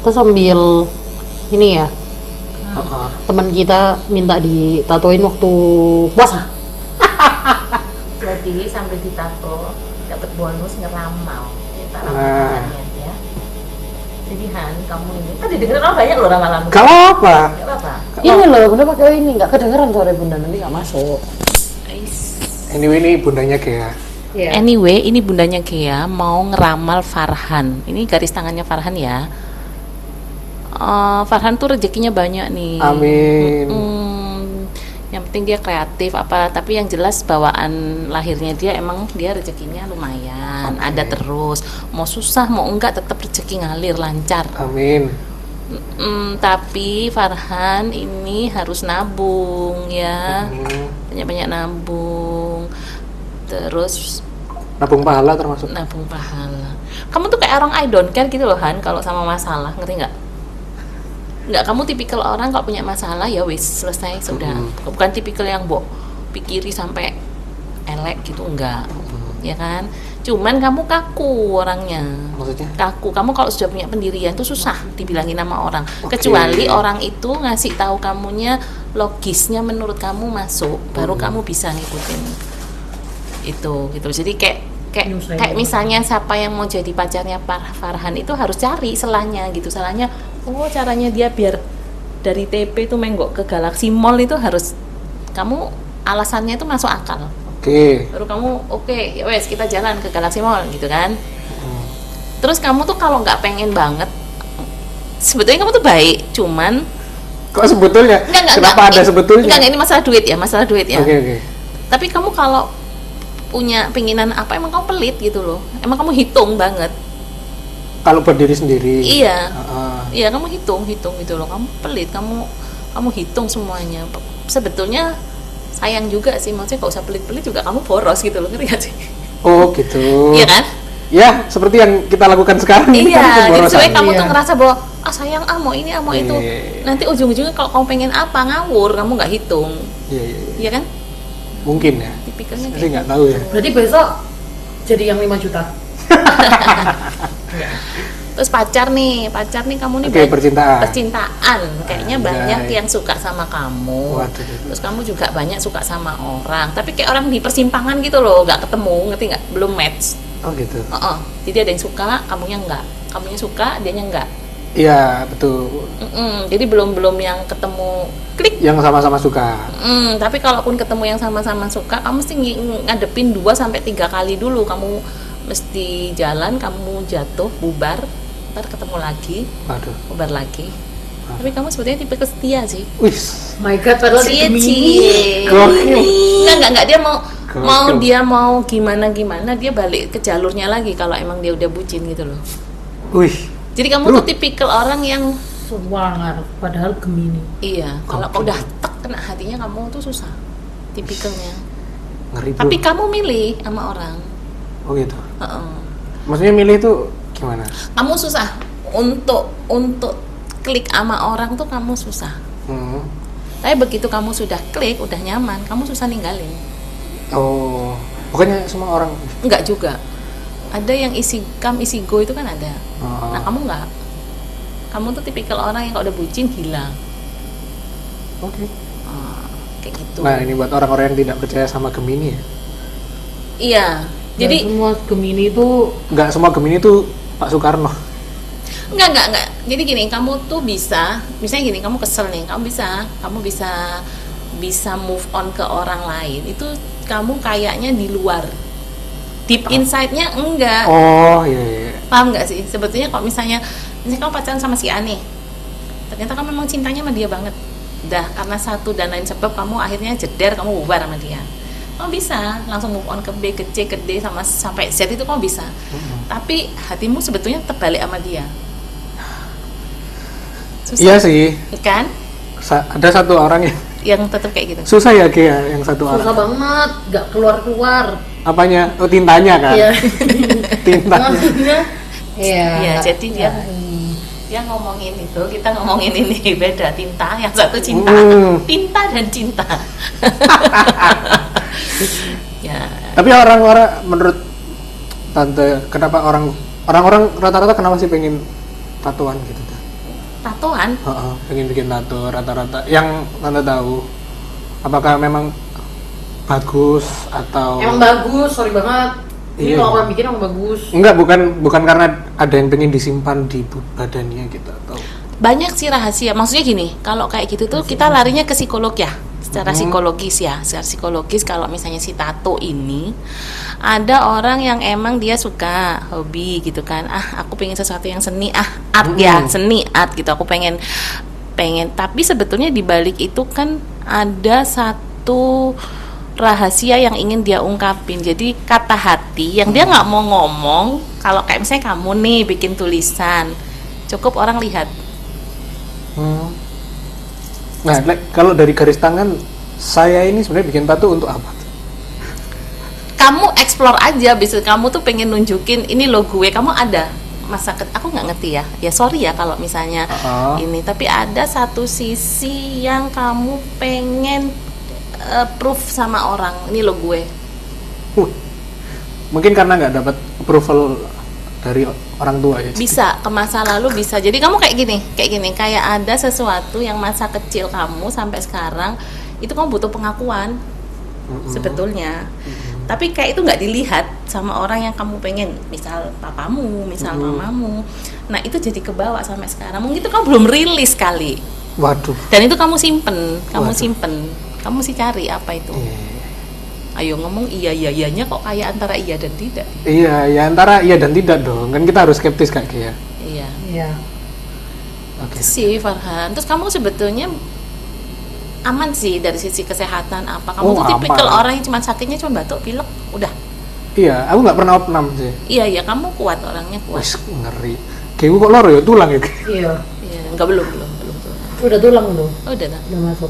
kita sambil ini ya, teman kita minta ditatoin waktu puasa. Jadi sambil ditato dapat bonus ngeramal kita ramalannya ya. Jadi Han, kamu ini tadi dengerin orang banyak loh ramalan. Gak apa-apa. Gak apa-apa. Ini loh, bunda pakai ini nggak kedengeran suara bunda, nanti nggak masuk. Anyway, ini bundanya Gea. Yeah. Anyway, ini bundanya Gea mau ngeramal Farhan. Ini garis tangannya Farhan ya. Farhan tuh rezekinya banyak nih. Amin. Yang penting dia kreatif apa, tapi yang jelas bawaan lahirnya dia emang dia rezekinya lumayan, ada terus. Mau susah mau enggak tetap rezeki ngalir lancar. Amin. Tapi Farhan ini harus nabung ya. Banyak-banyak nabung. Terus Nabung pahala termasuk. nabung pahala. Kamu tuh kayak orang I don't care gitu loh Han, kalau sama masalah, ngerti nggak? Nggak, kamu tipikal orang kalau punya masalah ya wis selesai sudah. Bukan tipikal yang pikiri sampai elek gitu, enggak. Ya kan? Cuman kamu kaku orangnya. Maksudnya? Kaku. Kamu kalau sudah punya pendirian tuh susah dibilangin sama orang. Kecuali orang itu ngasih tahu kamunya logisnya menurut kamu masuk, baru kamu bisa ngikutin itu gitu. Jadi kayak misalnya siapa yang mau jadi pacarnya Farhan itu harus cari selanya gitu. Selanya, oh caranya dia biar dari TP itu menggok ke Galaxy Mall itu harus kamu alasannya itu masuk akal. Oke. Baru kamu oke, ya wes kita jalan ke Galaxy Mall gitu kan. Terus kamu tuh kalau nggak pengen banget, sebetulnya kamu tuh baik, cuman Kok sebetulnya? Kenapa ada sebetulnya? Enggak, ini masalah duit ya. Oke. Tapi kamu kalau punya pinginan apa, emang kamu pelit gitu loh. Emang kamu hitung banget. Kalau berdiri sendiri. Iya. Iya, kamu hitung gitu loh. Kamu pelit, kamu hitung semuanya. Sebetulnya sayang juga sih, maksudnya gak usah pelit-pelit juga kamu boros gitu loh, ngerti gak sih? Oh gitu. Iya kan? Ya, seperti yang kita lakukan sekarang ini kan Iya, jadi pemborosan. sebenarnya kamu tuh ngerasa bahwa sayang mau ini mau itu. Iya. Nanti ujung-ujungnya kalau kamu pengen apa ngawur, kamu nggak hitung. Iya. Iya kan? Mungkin ya. Tipikalnya Saya kayak nggak tahu ya. Berarti besok jadi yang 5 juta. Terus pacar nih kamu nih Oke, percintaan. kayaknya Anjay. banyak yang suka sama kamu. Waduh. Terus kamu juga banyak suka sama orang, tapi kayak orang di persimpangan gitu loh, nggak ketemu, ngerti nggak? Belum match. Oh gitu. Jadi ada yang suka, kamunya enggak. Kamunya suka, dianya enggak. Iya, betul. Jadi belum yang ketemu klik. Yang sama-sama suka. Tapi kalaupun ketemu yang sama-sama suka, kamu mesti ngadepin 2-3 kali dulu. Kamu mesti jalan, kamu jatuh, bubar, ntar ketemu lagi, Waduh. bubar lagi. Tapi kamu sebetulnya tipe setia sih. Wis. My God, padahal di Gemini. Enggak, dia mau Gokil. dia mau gimana dia balik ke jalurnya lagi kalau emang dia udah bucin gitu loh. Wih. Jadi kamu tuh tipikal orang yang Sewangar, padahal Gemini. iya, kalau Gokil. udah kena hatinya kamu tuh susah. Tipikalnya. Ngeri bro. Tapi kamu milih sama orang. Oh gitu. Heeh. Maksudnya milih itu gimana? Kamu susah untuk klik sama orang tuh kamu susah. Tapi begitu kamu sudah klik, udah nyaman, kamu susah ninggalin. Oh, bukannya semua orang? Enggak juga. Ada yang isi go itu kan ada. Nah kamu enggak. Kamu tuh tipikal orang yang kalau udah bucin hilang. Oke. Kayak gitu. Nah ini buat orang-orang yang tidak percaya sama Gemini ya? Iya. Jadi semua Gemini itu Nggak semua Gemini itu Pak Soekarno. enggak. Jadi gini, kamu tuh bisa, misalnya gini, kamu kesel nih, kamu bisa move on ke orang lain. Itu kamu kayaknya di luar. Deep inside-nya enggak. Oh iya. Paham nggak sih? Sebetulnya kalau misalnya kamu pacaran sama si A nih, ternyata kamu memang cintanya sama dia banget. Udah karena satu dan lain sebab kamu akhirnya jeder, kamu bubar sama dia. Kamu bisa langsung move on ke B, ke C, ke D sampai Z itu kamu bisa. Tapi hatimu sebetulnya terbalik sama dia. Susah. Iya sih. Kan? Ada satu orang Yang tetap kayak gitu. susah ya Kia, yang satu susah orang. banget, nggak keluar. Apanya? Oh tintanya kan? Iya. Tintanya. Maksudnya, iya. Iya, nggak- jadi dia dia ngomongin itu, kita ngomongin ini beda. Tinta, yang satu cinta. Tinta dan cinta. Ya. Tapi orang-orang menurut tante, kenapa orang-orang rata-rata kenapa sih pengen tatoan gitu? tatoan. Pengen bikin tato rata-rata. Yang Tante tahu, apakah memang bagus atau Emang bagus, sorry banget. Ini Iya. kalau orang bikin emang bagus. enggak, bukan karena ada yang pengen disimpan di badannya gitu atau Banyak sih rahasia. Maksudnya gini, kalau kayak gitu tuh kita larinya ke psikolog ya. Secara psikologis ya. Secara psikologis kalau misalnya si tato ini ada orang yang emang dia suka hobi gitu kan. Aku pengen sesuatu yang seni, art ya, seni art gitu. Aku pengen tapi sebetulnya di balik itu kan ada satu rahasia yang ingin dia ungkapin. Jadi kata hati yang dia nggak mau ngomong. Kalau kayak misalnya kamu nih bikin tulisan, cukup orang lihat. Nah, kalau dari garis tangan, saya ini sebenarnya bikin tato untuk apa? Kamu explore aja, bisa kamu tuh pengen nunjukin ini lo gue, kamu ada aku nggak ngerti ya sorry ya kalau misalnya ini, tapi ada satu sisi yang kamu pengen proof sama orang, ini lo gue. Mungkin karena nggak dapat approval dari orang tua ya. Bisa ke masa lalu bisa. Jadi kamu kayak gini, kayak ada sesuatu yang masa kecil kamu sampai sekarang itu kamu butuh pengakuan sebetulnya. Tapi kayak itu nggak dilihat sama orang yang kamu pengen, misal papamu, misal mamamu. Nah itu jadi kebawa sampai sekarang. Mungkin itu kamu belum rilis kali. Waduh. Dan itu kamu simpen, kamu sih cari apa itu. Ayo ngomong iyanya kok kayak antara iya dan tidak. Iya, ya antara iya dan tidak dong. Kan kita harus skeptis kayak gitu ya. Iya. Oke. Si Farhan. Terus kamu sebetulnya aman sih dari sisi kesehatan apa? Kamu tuh tipikal orang yang cuma sakitnya cuma batuk, pilek, udah. Iya, aku nggak pernah opnam sih. Iya, kamu kuat, orangnya kuat. Wes ngeri. Kayak kok loro ya tulang ya. Iya. Enggak belum tulang. Udah tulang tuh. Udah masuk.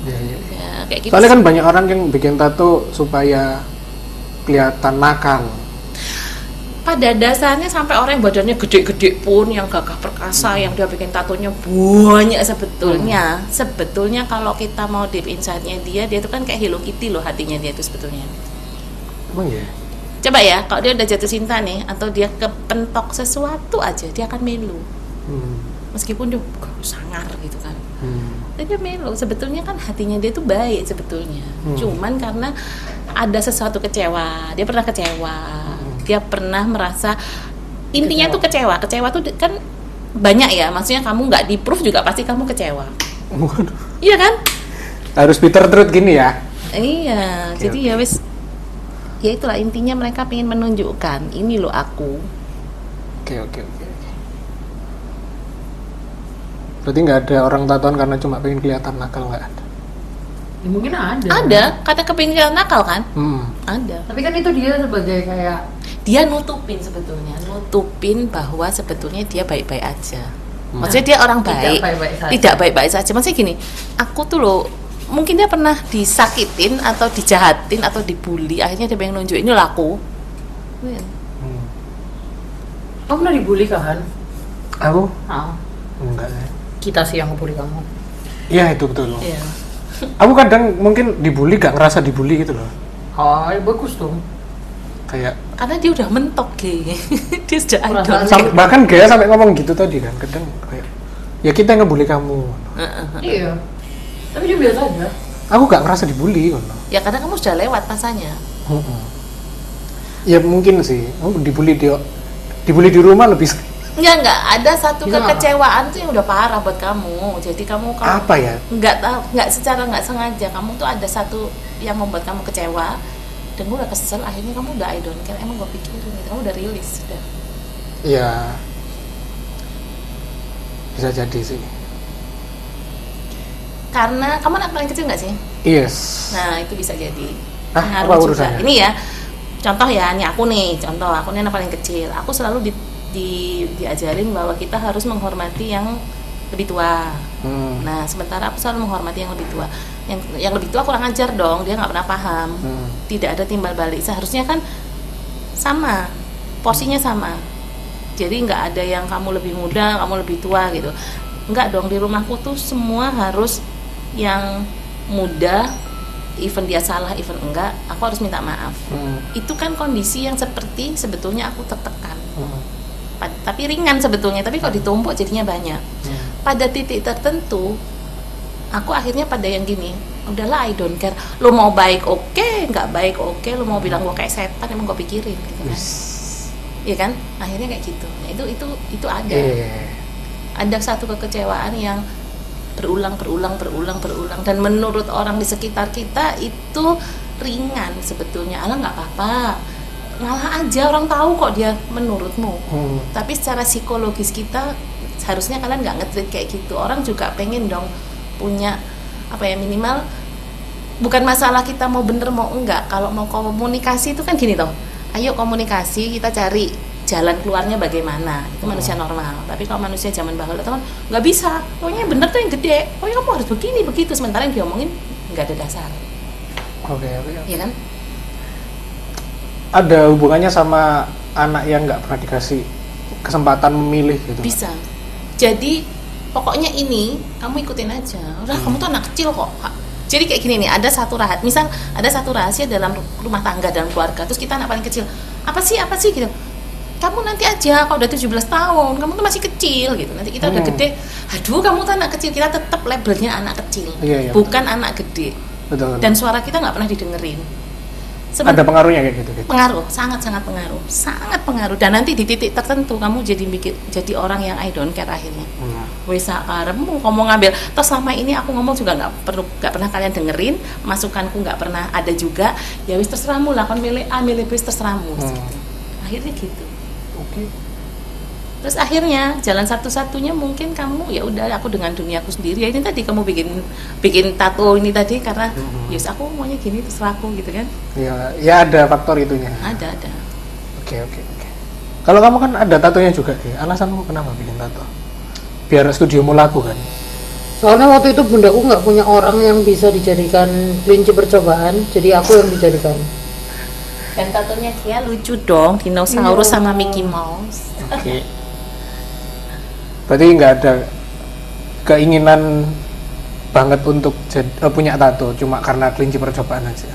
Ya, kayak gitu. Soalnya kan banyak orang yang bikin tato supaya kelihatan nakal. Pada dasarnya sampai orang yang badannya gede-gede pun, yang gagah perkasa, yang dia bikin tatonya banyak sebetulnya. Sebetulnya kalau kita mau deep inside-nya dia itu kan kayak Hello Kitty loh hatinya dia itu sebetulnya. Emang ya? Coba ya, kalau dia udah jatuh cinta nih, atau dia kepentok sesuatu aja, dia akan melu. Meskipun dia sangar gitu kan. Dia melo, sebetulnya kan hatinya dia tuh baik sebetulnya. Cuman karena ada sesuatu kecewa, dia pernah kecewa, dia pernah merasa intinya tuh kecewa tuh kan banyak ya, maksudnya kamu nggak di-proof juga pasti kamu kecewa. Iya kan? Harus bitter truth gini ya? Iya, jadi ya wis, ya itulah intinya mereka pengen menunjukkan ini loh aku. Oke. Berarti nggak ada orang tatoan karena cuma pengen kelihatan nakal, nggak ada? Ya, mungkin ada. Ada, kata kepingin nakal kan? Ada. Tapi kan itu dia sebagai kayak Dia nutupin sebetulnya, bahwa sebetulnya dia baik-baik aja. Maksudnya dia orang baik, tidak baik-baik saja. Maksudnya gini, aku tuh loh, mungkin dia pernah disakitin atau dijahatin atau dibully, akhirnya dia pengen nunjuk ini laku. kamu pernah dibully kan? Aku? Ah. Enggak sih. Kita sih yang ngebully kamu. Iya itu betul. Iya. Aku kadang mungkin dibully gak ngerasa dibully gitu loh. Oh, bagus dong. Kayak Karena dia udah mentok Ge. Dia sudah idol. bahkan Gaya sampai ngomong gitu tadi kan, kadang kayak ya kita yang ngebully kamu. Iya. Tapi dia biasa aja. Aku gak ngerasa dibully kan. Ya karena kamu sudah lewat masanya. Ya mungkin sih. Aku dibully di rumah lebih. Enggak, ada satu Bisa kekecewaan tuh yang udah parah buat kamu. Jadi kamu Apa ya? Enggak tahu, enggak secara enggak sengaja kamu tuh ada satu yang membuat kamu kecewa. Dan gue udah kesel, akhirnya kamu udah I don't care, emang gue pikirin gitu, kamu udah rilis, udah. Iya. Bisa jadi sih. Karena kamu anak paling kecil nggak sih? Yes. Nah itu bisa jadi. Apa Ngaruh juga. urusannya? Ini ya, contoh ya, ini aku nih, aku nih anak paling kecil. Aku selalu diajarin bahwa kita harus menghormati yang lebih tua. Nah sementara aku selalu menghormati yang lebih tua. Yang lebih tua kurang ajar dong, dia nggak pernah paham. Tidak ada timbal balik. Seharusnya kan sama, porsinya sama. Jadi nggak ada yang kamu lebih muda, kamu lebih tua gitu. Nggak dong, di rumahku tuh semua harus yang muda, even dia salah, even enggak, aku harus minta maaf. Itu kan kondisi yang seperti sebetulnya aku tertekan. tapi ringan sebetulnya, tapi kalau ditumpuk jadinya banyak. Pada titik tertentu aku akhirnya pada yang gini, udahlah I don't care, lo mau baik oke, nggak baik oke, lo mau bilang gue kayak setan emang gue pikirin gitu kan. Iya kan, akhirnya kayak gitu. Nah, itu ada ada satu kekecewaan yang berulang dan menurut orang di sekitar kita itu ringan sebetulnya. Alah nggak apa-apa, ngalah aja, orang tahu kok dia menurutmu. Tapi secara psikologis kita seharusnya kalian nggak nge-treat kayak gitu. Orang juga pengen dong punya apa ya, minimal bukan masalah kita mau bener mau enggak. Kalau mau komunikasi itu kan gini toh, ayo komunikasi, kita cari jalan keluarnya bagaimana, itu manusia normal. Tapi kalau manusia zaman bahula itu kan nggak bisa, pokoknya yang bener tuh yang gede, pokoknya kamu harus begini begitu, sementara yang diomongin nggak ada dasar. Oke. Iya kan? Ada hubungannya sama anak yang nggak pernah dikasih kesempatan memilih gitu? Bisa. Jadi pokoknya ini kamu ikutin aja. Udah kamu tuh anak kecil kok. Jadi kayak gini nih, ada satu rahasia, misal ada satu rahasia dalam rumah tangga, dalam keluarga. Terus kita anak paling kecil. Apa sih gitu. Kamu nanti aja kalau udah 17 tahun, kamu tuh masih kecil gitu. Nanti kita udah gede. Aduh, kamu tuh anak kecil. Kita tetap labelnya anak kecil. Iya, bukan anak gede. Betul. Dan suara kita nggak pernah didengerin. Ada pengaruhnya kayak gitu. Pengaruh, sangat pengaruh. Dan nanti di titik tertentu kamu jadi orang yang I don't care akhirnya. Wes sakaremu ngomong ngambil. Terus selama ini aku ngomong juga nggak pernah kalian dengerin, masukanku nggak pernah ada juga. Ya wis terserahmu lah, kon milih A milih B terserahmu. Akhirnya gitu. Oke. Terus akhirnya jalan satu-satunya mungkin kamu ya udah aku dengan duniaku sendiri. Ya ini tadi kamu bikin tato ini tadi karena yes aku maunya gini terserah aku gitu kan. Ya ada faktor itunya. Ada. Oke. Kalau kamu kan ada tatonya juga, alasanmu kenapa bikin tato? Biar studiomu laku kan? Soalnya waktu itu bundaku nggak punya orang yang bisa dijadikan kelinci percobaan, jadi aku yang dijadikan. Dan tatonya dia lucu dong, dinosaurus sama Mickey Mouse. Oke. Berarti nggak ada keinginan banget untuk punya tato, cuma karena kelinci percobaan aja.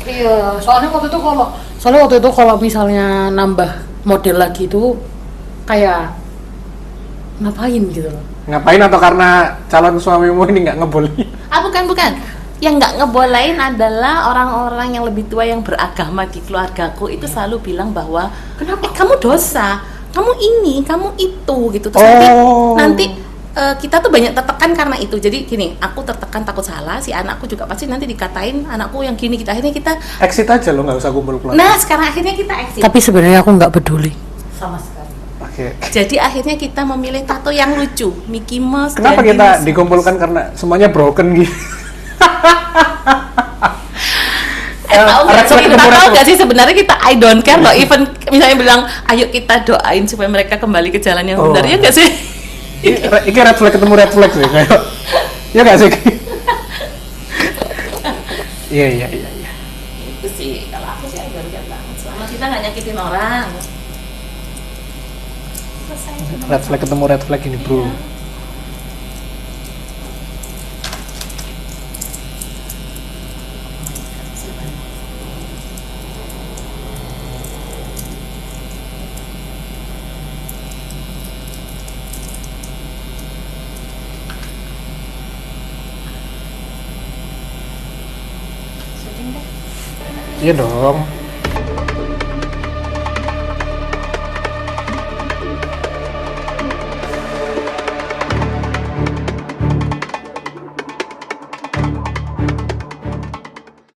Iya, soalnya waktu itu kalau misalnya nambah model lagi itu kayak ngapain gitu loh. Ngapain, atau karena calon suamimu ini nggak ngebolehin? Bukan. Yang nggak ngebolehin adalah orang-orang yang lebih tua yang beragama di keluargaku itu selalu bilang bahwa kenapa kamu dosa, kamu ini, kamu itu gitu. Terus nanti kita tuh banyak tertekan karena itu. Jadi gini, aku tertekan takut salah, si anakku juga pasti nanti dikatain anakku yang gini, akhirnya kita exit aja lo, nggak usah kumpul keluarga. Nah sekarang akhirnya kita exit. Tapi sebenarnya aku nggak peduli sama sekali. Oke. Jadi akhirnya kita memilih tato yang lucu, Mickey Mouse. Kenapa kita dikumpulkan? Karena semuanya broken gitu. Tahu nggak sih sebenarnya kita I don't care loh, even misalnya bilang ayo kita doain supaya mereka kembali ke jalan yang benar, ya nggak sih? Ini red flag ketemu red flag sih kayak, ya nggak sih? Iya. Itu sih kalau aku sih I don't care banget, selama kita nggak nyakitin orang. Red flag ketemu red flag ini bro. Iya dong.